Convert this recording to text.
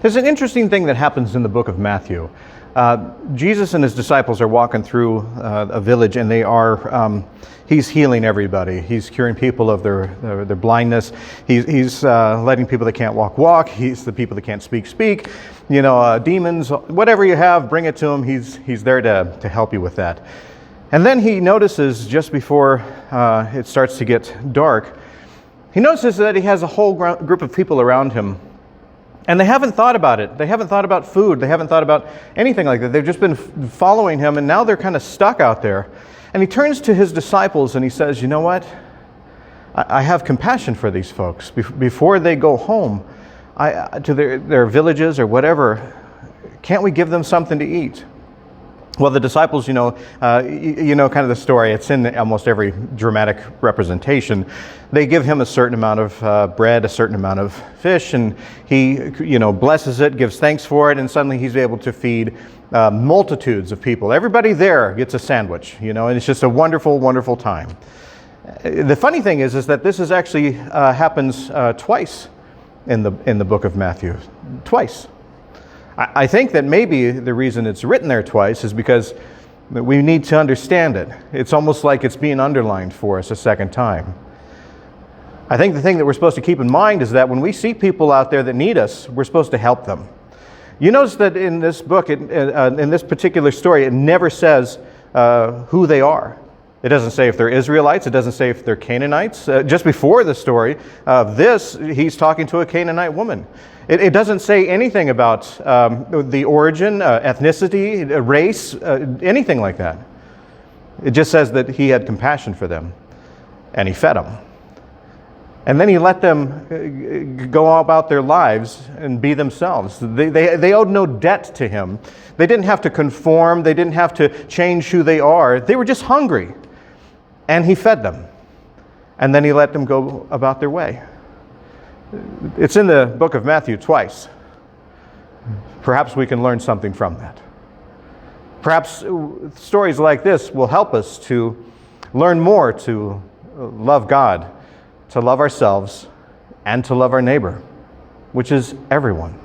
There's an interesting thing that happens in the book of Matthew. Jesus and his disciples are walking through a village, and he's healing everybody. He's curing people of their blindness. He's letting people that can't walk. He's the people that can't speak. Demons, whatever you have, bring it to him. He's there to help you with that. And then he notices, just before it starts to get dark, he notices that he has a whole group of people around him. And they haven't thought about it. They haven't thought about food. They haven't thought about anything like that. They've just been following him, and now they're kind of stuck out there. And he turns to his disciples and he says, you know what? I have compassion for these folks. Before they go home to their villages or whatever, can't we give them something to eat? Well, the disciples, kind of the story. It's in almost every dramatic representation. They give him a certain amount of bread, a certain amount of fish, and he, blesses it, gives thanks for it, and suddenly he's able to feed multitudes of people. Everybody there gets a sandwich, and it's just a wonderful, wonderful time. The funny thing is that this actually happens twice in the book of Matthew. Twice. I think that maybe the reason it's written there twice is because we need to understand it. It's almost like it's being underlined for us a second time. I think the thing that we're supposed to keep in mind is that when we see people out there that need us, we're supposed to help them. You notice that in this book, in this particular story, it never says who they are. It doesn't say if they're Israelites. It doesn't say if they're Canaanites. Just before the story of this, he's talking to a Canaanite woman. It doesn't say anything about the origin, ethnicity, race, anything like that. It just says that he had compassion for them, and he fed them. And then he let them go about their lives and be themselves. They owed no debt to him. They didn't have to conform. They didn't have to change who they are. They were just hungry. And he fed them. And then he let them go about their way. It's in the book of Matthew twice. Perhaps we can learn something from that. Perhaps stories like this will help us to learn more to love God, to love ourselves, and to love our neighbor, which is everyone.